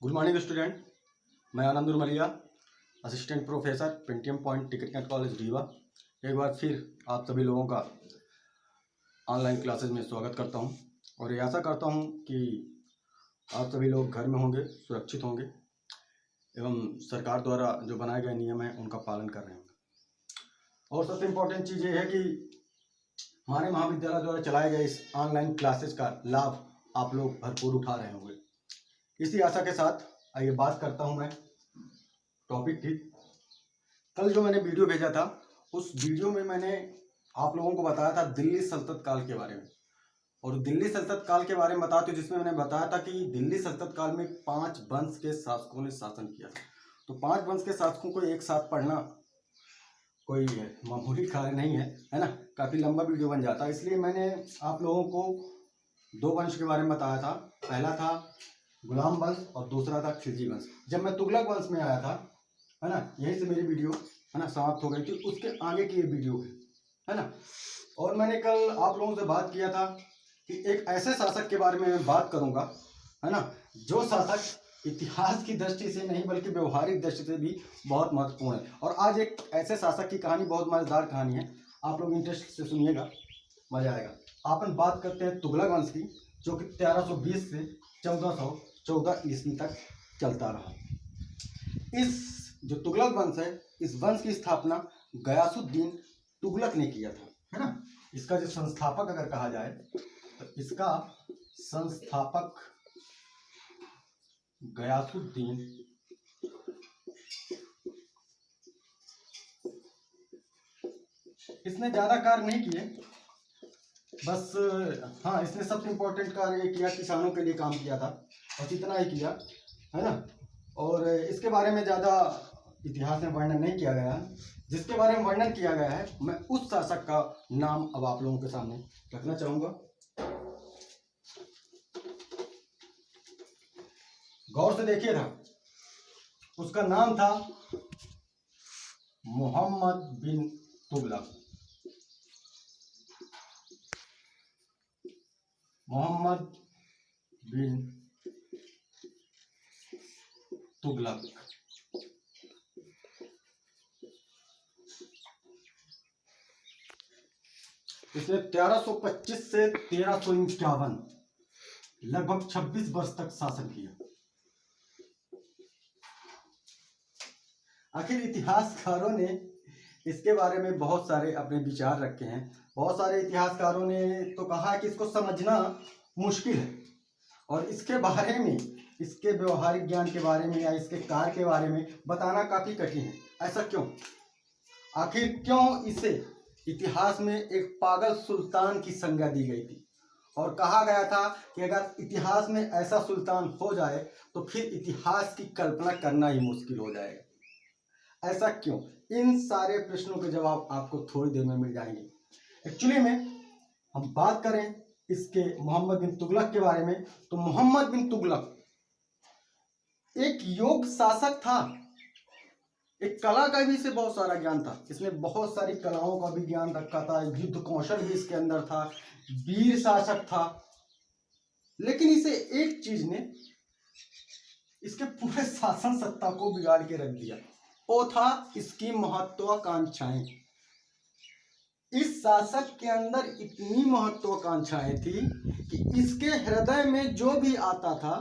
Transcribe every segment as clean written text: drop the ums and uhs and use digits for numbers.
Good morning student. मैं Anand Urmaliya, assistant professor Pentium Point टिकटनेट college Rewa. एक बार फिर आप सभी लोगों का ऑनलाइन क्लासेस में स्वागत करता हूं और ये आशा करता हूं कि आप सभी लोग घर में होंगे, सुरक्षित होंगे एवं सरकार द्वारा जो बनाए गए नियम हैं उनका पालन कर रहे होंगे। और सबसे इम्पोर्टेंट चीज़ ये है कि हमारे महाविद्यालय द्वारा चलाए गए इस ऑनलाइन क्लासेस का लाभ आप लोग भरपूर उठा रहे होंगे। इसी आशा के साथ आइए बात करता हूं मैं टॉपिक की। कल जो मैंने वीडियो भेजा था उस वीडियो में मैंने आप लोगों को बताया था दिल्ली सल्तनत काल के बारे में, और दिल्ली सल्तनत काल के बारे में बताया तो जिसमें मैंने बताया था कि दिल्ली सल्तनत काल में 5 वंश के शासकों ने शासन किया था। तो 5 वंश के शासकों को एक साथ पढ़ना कोई मामूली कार्य नहीं है ना। काफ़ी लंबा वीडियो बन जाता है, इसलिए मैंने आप लोगों को 2 वंश के बारे में बताया था। पहला था गुलाम वंश और दूसरा था खिलजी वंश। जब मैं तुगलक वंश में आया था, है ना, यहीं से मेरी वीडियो है ना समाप्त हो गई थी। उसके आगे की ये वीडियो है ना। और मैंने कल आप लोगों से बात किया था कि एक ऐसे शासक के बारे में मैं बात करूंगा, है ना, जो शासक इतिहास की दृष्टि से नहीं बल्कि व्यवहारिक दृष्टि से भी बहुत महत्वपूर्ण है। और आज एक ऐसे शासक की कहानी, बहुत मजेदार कहानी है, आप लोग इंटरेस्ट से सुनिएगा, मजा आएगा। अपन बात करते हैं तुगलक वंश की, जो कि 1320 से 1414 ईस्वी तक चलता रहा। इस जो तुगलक वंश है, इस वंश की स्थापना गयासुद्दीन तुगलक ने किया था, है ना। इसका जो संस्थापक अगर कहा जाए तो इसका संस्थापक गयासुद्दीन इसने ज्यादा कार्य नहीं किए, बस हाँ, इसने सबसे इम्पोर्टेंट कार्य ये किया, किसानों के लिए काम किया था, बस इतना ही किया, है ना। और इसके बारे में ज़्यादा इतिहास में वर्णन नहीं किया गया है। जिसके बारे में वर्णन किया गया है मैं उस शासक का नाम अब आप लोगों के सामने रखना चाहूँगा। गौर से देखिएगा, उसका नाम था मोहम्मद बिन तुगलक। मोहम्मद बिन तुगलक। इसने 1325 से 1351 लगभग 26 वर्ष तक शासन किया। आखिर इतिहासकारों ने इसके बारे में बहुत सारे अपने विचार रखे हैं। बहुत सारे इतिहासकारों ने तो कहा है कि इसको समझना मुश्किल है और इसके बारे में, इसके व्यवहारिक ज्ञान के बारे में या इसके कार्य के बारे में बताना काफी कठिन है। ऐसा क्यों? आखिर क्यों इसे इतिहास में एक पागल सुल्तान की संज्ञा दी गई थी और कहा गया था कि अगर इतिहास में ऐसा सुल्तान हो जाए तो फिर इतिहास की कल्पना करना ही मुश्किल हो जाएगा। ऐसा क्यों? इन सारे प्रश्नों के जवाब आपको थोड़ी देर में मिल जाएंगे। एक्चुअली में हम बात करें इसके मोहम्मद बिन तुगलक के बारे में, तो मोहम्मद बिन तुगलक एक योग शासक था। एक कला का भी इसे बहुत सारा ज्ञान था, इसने बहुत सारी कलाओं का भी ज्ञान रखा था, युद्ध कौशल भी इसके अंदर था, वीर शासक था। लेकिन इसे एक चीज ने इसके पूरे शासन सत्ता को बिगाड़ के रख दिया, वो था इसकी महत्वाकांक्षाएं। इस शासक के अंदर इतनी महत्वाकांक्षाएं थी कि इसके हृदय में जो भी आता था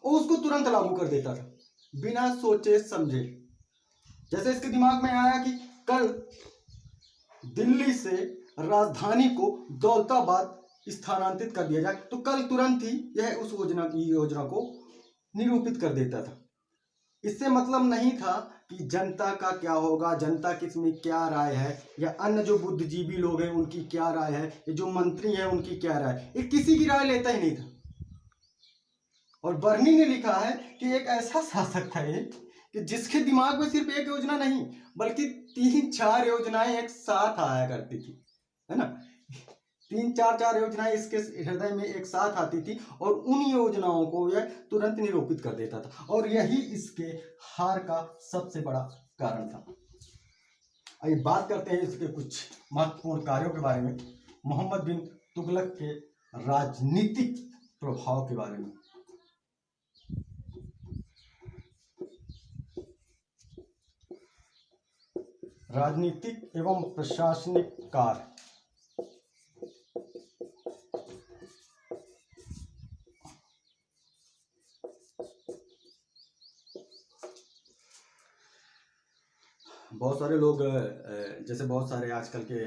वो उसको तुरंत लागू कर देता था बिना सोचे समझे। जैसे इसके दिमाग में आया कि कल दिल्ली से राजधानी को दौलताबाद स्थानांतरित कर दिया जाए, तो कल तुरंत ही यह उस योजना को निरूपित कर देता था। इससे मतलब नहीं था कि जनता का क्या होगा, जनता किसमें क्या राय है, या अन्य जो बुद्धिजीवी लोग हैं उनकी क्या राय है, या जो मंत्री हैं उनकी क्या राय है, ये किसी की राय लेता ही नहीं था। और बर्नी ने लिखा है कि एक ऐसा शासक था ये कि जिसके दिमाग में सिर्फ एक योजना नहीं बल्कि 3-4 योजनाएं एक साथ आया करती थी, है ना। 3-4 योजनाएं इसके हृदय में एक साथ आती थी और उन योजनाओं को यह तुरंत निरूपित कर देता था, और यही इसके हार का सबसे बड़ा कारण था। आइए बात करते हैं इसके कुछ महत्वपूर्ण कार्यों के बारे में, मोहम्मद बिन तुगलक के राजनीतिक प्रभाव के बारे में। राजनीतिक एवं प्रशासनिक कार्य। बहुत सारे लोग जैसे बहुत सारे आजकल के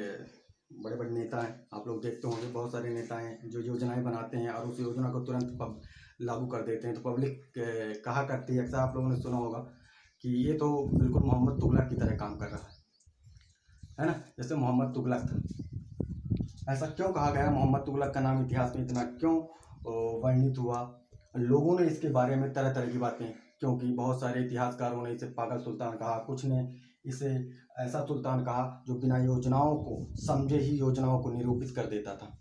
बड़े बड़े नेता हैं, आप लोग देखते होंगे, बहुत सारे नेता हैं जो योजनाएं बनाते हैं और उस योजना को तुरंत लागू कर देते हैं। तो पब्लिक कहा करती है, अक्सर आप लोगों ने सुना होगा कि ये तो बिल्कुल मोहम्मद तुगलक की तरह काम कर रहा है ना। जैसे मोहम्मद तुगलक था, ऐसा क्यों कहा गया? मोहम्मद तुगलक का नाम इतिहास में इतना क्यों वर्णित हुआ? लोगों ने इसके बारे में तरह तरह की बातें, क्योंकि बहुत सारे इतिहासकारों ने इसे पागल सुल्तान कहा, कुछ ने इसे ऐसा सुल्तान कहा जो बिना योजनाओं को समझे ही योजनाओं को निरूपित कर देता था।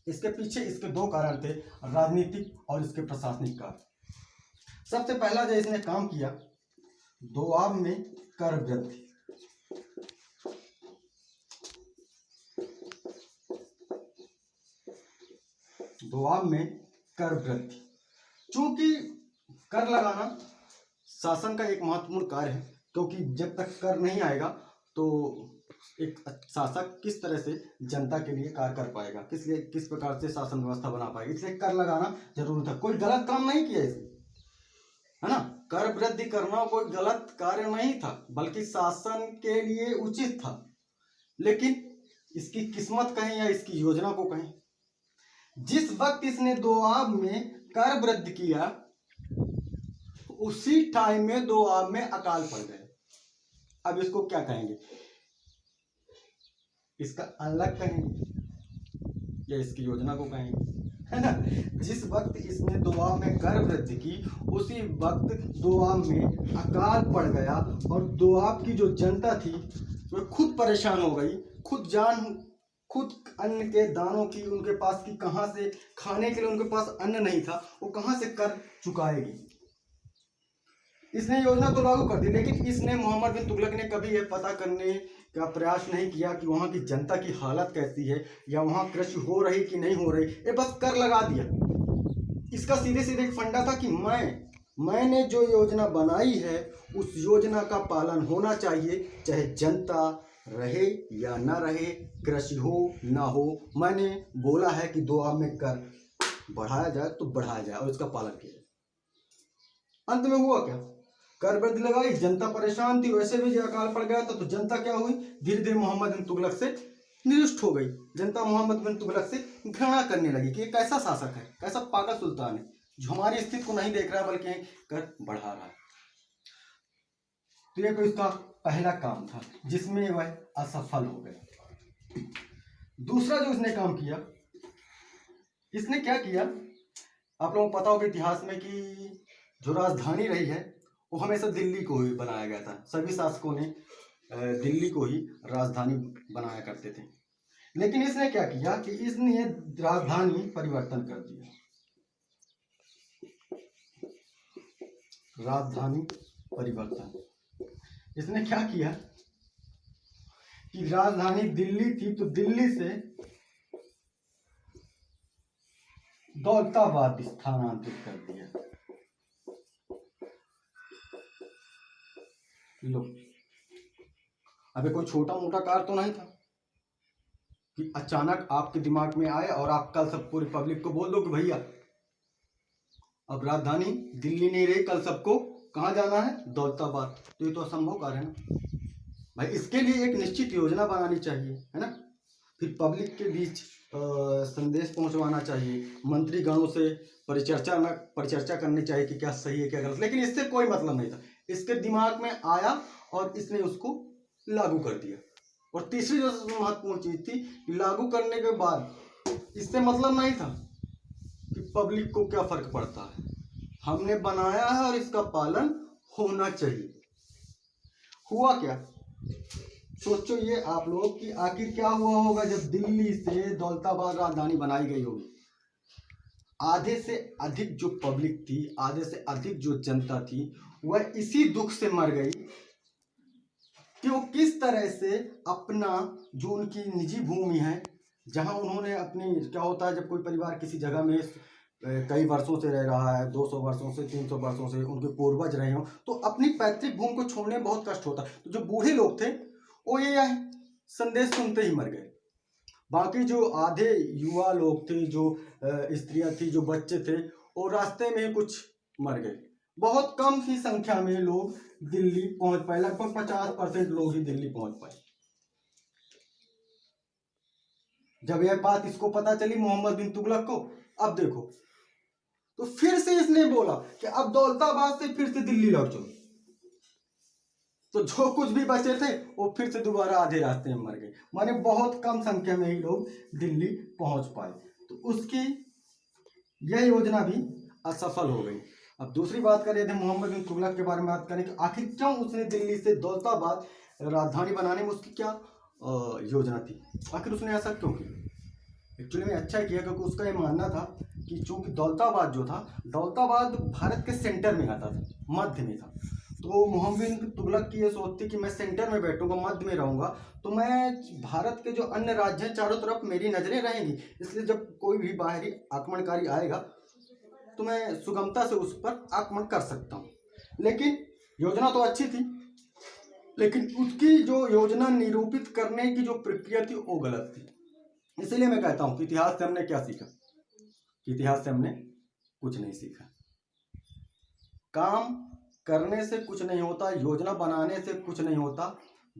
इसके पीछे इसके दो कारण थे, राजनीतिक और इसके प्रशासनिक कार्य। सबसे पहला जो इसने काम किया, दोआब में कर वृद्धि। दोआब में कर वृद्धि, चूंकि कर लगाना शासन का एक महत्वपूर्ण कार्य है, क्योंकि जब तक कर नहीं आएगा तो एक शासक किस तरह से जनता के लिए कार्य कर पाएगा, किस प्रकार से शासन व्यवस्था बना पाएगा, इसलिए कर लगाना जरूरी था। कोई गलत काम नहीं किया इसने, है ना। कर वृद्धि करना कोई गलत कार्य नहीं था, बल्कि शासन के लिए उचित था। लेकिन इसकी किस्मत कहें या इसकी योजना को कहें, जिस वक्त इसने दोआब में कर वृद्धि किया, उसी टाइम में दोआब में अकाल पड़ गए। अब इसको क्या कहेंगे? इसका अलग कहेंगे या इसकी योजना को कहेंगे, है ना। जिस वक्त इसने दोआब में कर वृद्धि की, उसी वक्त दोआब में अकाल पड़ गया और दोआब की जो जनता थी वह खुद परेशान हो गई, खुद अन्न के दानों की उनके पास की, कहां से खाने के लिए उनके पास अन्न नहीं था, वो कहां से कर चुकाएगी। इसने योजना तो लागू कर दी, लेकिन इसने मोहम्मद बिन तुगलक ने कभी यह पता करने का प्रयास नहीं किया कि वहाँ की जनता की हालत कैसी है या वहाँ कृषि हो रही कि नहीं हो रही। ये बस कर लगा दिया। इसका सीधे सीधे एक फंडा था कि मैंने जो योजना बनाई है उस योजना का पालन होना चाहिए, चाहे जनता रहे या ना रहे, कृषि हो ना हो। मैंने बोला है कि दोआब में कर बढ़ाया जाए तो बढ़ाया जाए और इसका पालन किया जाए। अंत में हुआ क्या? कर वृद्धि लगाई, जनता परेशान थी, वैसे भी जो अकाल पड़ गया था, तो जनता क्या हुई, धीरे धीरे मोहम्मद बिन तुगलक से निरुष्ट हो गई। जनता मोहम्मद बिन तुगलक से घृणा करने लगी कि कैसा शासक है, कैसा पागल सुल्तान है जो हमारी स्थिति को नहीं देख रहा बल्कि कर बढ़ा रहा है। तो ये तो इसका पहला काम था जिसमें वह असफल हो गए। दूसरा जो इसने काम किया, इसने क्या किया, आप लोगों को पता होगा इतिहास में कि जो राजधानी रही है वो हमेशा दिल्ली को ही बनाया गया था। सभी शासकों ने दिल्ली को ही राजधानी बनाया करते थे। लेकिन इसने क्या किया कि इसने राजधानी परिवर्तन कर दिया। राजधानी परिवर्तन, इसने क्या किया कि राजधानी दिल्ली थी तो दिल्ली से दौलताबाद स्थानांतरित कर दिया। लो, अबे कोई छोटा मोटा कार्य तो नहीं था कि अचानक आपके दिमाग में आए और आप कल सब पूरी पब्लिक को बोल दो कि भैया अब राजधानी दिल्ली नहीं रही, कल सबको कहाँ जाना है, दौलताबाद। तो ये तो असंभव कार्य है ना भाई। इसके लिए एक निश्चित योजना बनानी चाहिए, है ना। फिर पब्लिक के बीच संदेश पहुंचवाना चाहिए, मंत्रीगणों से परिचर्चा करनी चाहिए कि क्या सही है क्या गलत। लेकिन इससे कोई मतलब नहीं था, इसके दिमाग में आया और इसने उसको लागू कर दिया। और तीसरी जो महत्वपूर्ण चीज थी, लागू करने के बाद इससे मतलब नहीं था कि पब्लिक को क्या फर्क पड़ता है, हमने बनाया है और इसका पालन होना चाहिए। हुआ क्या, सोचो ये आप लोग कि आखिर क्या हुआ होगा जब दिल्ली से दौलताबाद राजधानी बनाई गई होगी। आधे से अधिक जो पब्लिक थी, आधे से अधिक जो जनता थी, वह इसी दुख से मर गई कि वो किस तरह से अपना जो उनकी निजी भूमि है, जहां उन्होंने अपनी, क्या होता है जब कोई परिवार किसी जगह में कई वर्षों से रह रहा है, 200 वर्षों से 300 वर्षों से उनके पूर्वज रहे हों, तो अपनी पैतृक भूमि को छोड़ने में बहुत कष्ट होता है। तो जो बूढ़े लोग थे वो ये संदेश सुनते ही मर गए। बाकी जो आधे युवा लोग थे, जो स्त्रियां थी, जो बच्चे थे, वो रास्ते में ही कुछ मर गए। बहुत कम ही संख्या में लोग दिल्ली पहुंच पाए, लगभग 50% लोग ही दिल्ली पहुंच पाए। जब यह बात इसको पता चली मोहम्मद बिन तुगलक को, अब देखो तो फिर से इसने बोला कि अब दौलताबाद से फिर से दिल्ली लौट चलो। तो जो कुछ भी बचे थे वो फिर से दोबारा आधे रास्ते में मर गए, माने बहुत कम संख्या में ही लोग दिल्ली पहुंच पाए। तो उसकी यह योजना भी असफल हो गई। अब दूसरी बात करें थे मोहम्मद बिन तुगलक के बारे में बात करें कि आखिर क्यों उसने दिल्ली से दौलताबाद राजधानी बनाने में उसकी क्या योजना थी, आखिर उसने ऐसा क्यों किया। एक्चुअली में अच्छा किया क्योंकि उसका ये मानना था कि चूंकि दौलताबाद जो था, दौलताबाद भारत के सेंटर में आता था, मध्य में था। तो मोहम्मद बिन तुगलक की ये सोच थी कि मैं सेंटर में बैठूंगा, मध्य में रहूंगा, तो मैं भारत के जो अन्य राज्य हैं चारों तरफ मेरी नजरें रहेंगी, इसलिए जब कोई भी बाहरी आक्रमणकारी आएगा तो मैं सुगमता से उस पर आक्रमण कर सकता हूँ। लेकिन योजना तो अच्छी थी, लेकिन उसकी जो योजना निरूपित करने की जो प्रक्रिया थी वो गलत थी। इसलिए मैं कहता हूं कि इतिहास से हमने क्या सीखा, कि इतिहास से हमने कुछ नहीं सीखा। काम करने से कुछ नहीं होता, योजना बनाने से कुछ नहीं होता,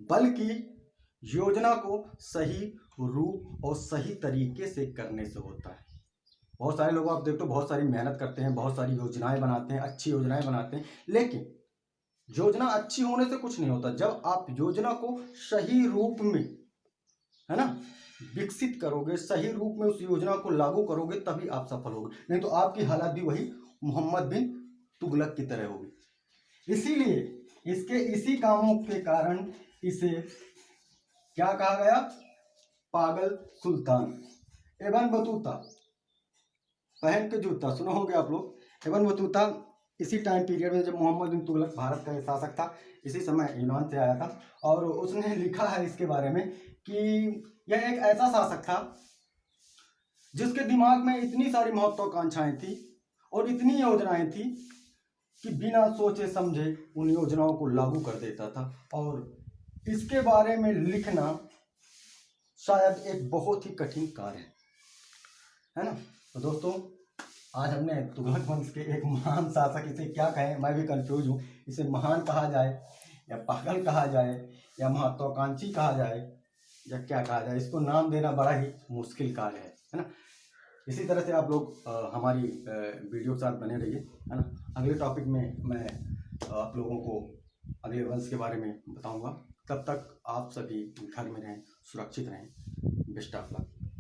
बल्कि योजना को सही रूप और सही तरीके से करने से होता है। बहुत सारे लोग आप देखते हो बहुत सारी मेहनत करते हैं, बहुत सारी योजनाएं बनाते हैं, अच्छी योजनाएं बनाते हैं, लेकिन योजना अच्छी होने से कुछ नहीं होता। जब आप योजना को सही रूप में, है ना, विकसित करोगे, सही रूप में उस योजना को लागू करोगे, तभी आप सफल होगे, नहीं तो आपकी हालत भी वही मोहम्मद बिन तुगलक की तरह होगी। इसीलिए इसके इसी कामों के कारण इसे क्या कहा गया, पागल सुल्तान। इब्न बतूता, पहन के जूता, सुना होंगे आप लोग। इब्न बतूता इसी टाइम पीरियड में जब मोहम्मद बिन तुगलक भारत का शासक था, इसी समय यूनान से आया था, और उसने लिखा है इसके बारे में कि यह एक ऐसा शासक था जिसके दिमाग में इतनी सारी महत्वाकांक्षाएं थी और इतनी योजनाएं थी कि बिना सोचे समझे उन योजनाओं को लागू कर देता था। और इसके बारे में लिखना शायद एक बहुत ही कठिन कार्य है ना। तो दोस्तों, आज हमने तुगलक वंश के एक महान शासक, इसे क्या कहें, मैं भी कंफ्यूज हूँ, इसे महान कहा जाए या पागल कहा जाए या महत्वाकांक्षी कहा जाए या क्या कहा जाए, इसको नाम देना बड़ा ही मुश्किल कार्य है ना। इसी तरह से आप लोग हमारी वीडियो के साथ बने रहिए, है ना। अगले टॉपिक में मैं आप लोगों को अगले वंश के बारे में बताऊंगा। तब तक आप सभी घर में रहें, सुरक्षित रहें। Best of luck.